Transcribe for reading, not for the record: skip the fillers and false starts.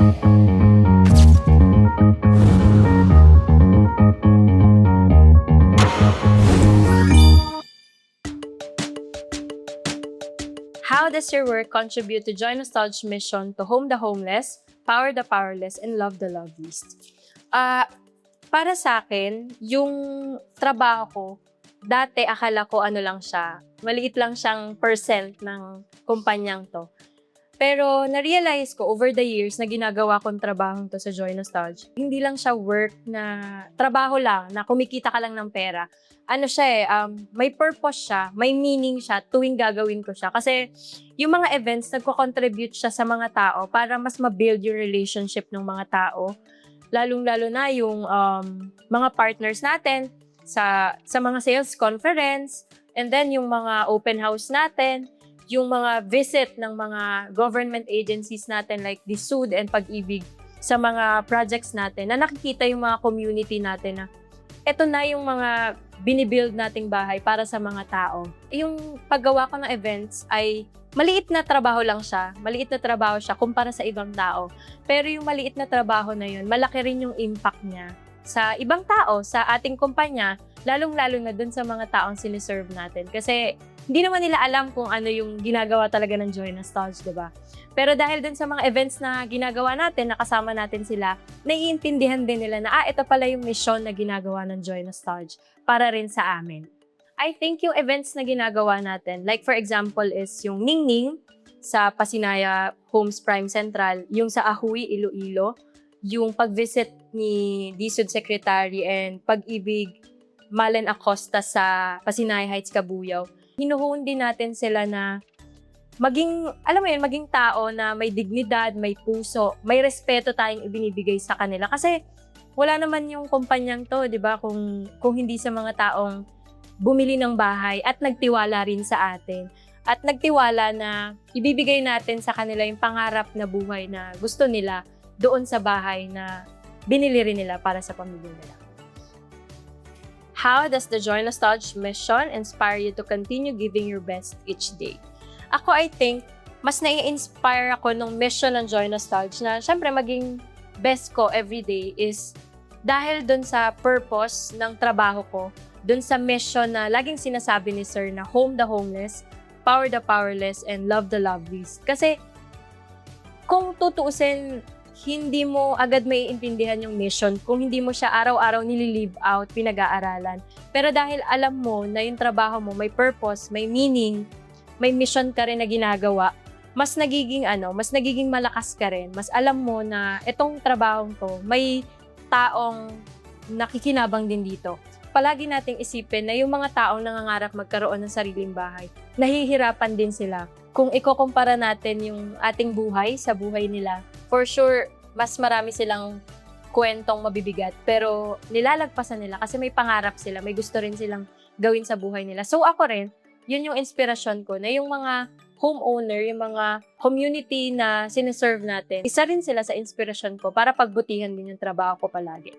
How does your work contribute to Joy Nostalgia's mission to home the homeless, power the powerless, and love the loveless? Para sa akin, yung trabaho ko, dati akala ko ano lang siya, maliit lang siyang percent ng kumpanyang to. Pero na-realize ko over the years na ginagawa kong trabaho to sa Joy Nostalgia, hindi lang siya work na trabaho lang, na kumikita ka lang ng pera. Ano siya may purpose siya, may meaning siya tuwing gagawin ko siya. Kasi yung mga events, nagko-contribute siya sa mga tao para mas ma-build yung relationship ng mga tao. Lalong-lalo na yung mga partners natin sa mga sales conference, and then yung mga open house natin, yung mga visit ng mga government agencies natin like DSUD and Pag-ibig sa mga projects natin, na nakikita yung mga community natin na eto na yung mga binibuild nating bahay para sa mga tao. Yung paggawa ko ng events ay maliit na trabaho lang siya. Maliit na trabaho siya kumpara sa ibang tao. Pero yung maliit na trabaho na yun, malaki rin yung impact niya sa ibang tao, sa ating kumpanya, lalong-lalo na dun sa mga taong siniserve natin. Kasi hindi naman nila alam kung ano yung ginagawa talaga ng Joy Nostalgia, diba? Pero dahil dun sa mga events na ginagawa natin, nakasama natin sila, naiintindihan din nila na, ito pala yung mission na ginagawa ng Joy Nostalgia para rin sa amin. I think yung events na ginagawa natin, like for example is yung Ningning sa Pasinaya Homes Prime Central, yung sa Ahui, Iloilo, yung pag-visit ni DSUD Secretary and Pag-ibig Malen Acosta sa Pasinaya Heights, Cabuyao. Hinuhon din natin sila na maging, alam mo yun, maging tao na may dignidad, may puso, may respeto tayong ibinibigay sa kanila. Kasi wala naman yung kumpanyang to, di ba, kung hindi sa mga taong bumili ng bahay at nagtiwala rin sa atin. At nagtiwala na ibibigay natin sa kanila yung pangarap na buhay na gusto nila doon sa bahay na binili rin nila para sa pamilya nila. How does the Joy Nostalgia mission inspire you to continue giving your best each day? Ako, I think, mas nai-inspire ako nung mission ng Joy Nostalgia na syempre maging best ko everyday is dahil dun sa purpose ng trabaho ko, dun sa mission na laging sinasabi ni Sir na home the homeless, power the powerless, and love the loveless. Kasi kung tutuusin, hindi mo agad maiintindihan yung mission kung hindi mo siya araw-araw nililive out, pinag-aaralan. Pero dahil alam mo na yung trabaho mo may purpose, may meaning, may mission ka rin na ginagawa, mas nagiging malakas ka rin. Mas alam mo na itong trabahong to, may taong nakikinabang din dito. Palagi nating isipin na yung mga taong nangangarap magkaroon ng sariling bahay, nahihirapan din sila. Kung ikukumpara natin yung ating buhay sa buhay nila, for sure, mas marami silang kwentong mabibigat, pero nilalagpasan nila kasi may pangarap sila, may gusto rin silang gawin sa buhay nila. So ako rin, yun yung inspirasyon ko, na yung mga homeowner, yung mga community na siniserve natin, isa rin sila sa inspirasyon ko para pagbutihan din yung trabaho ko palagi.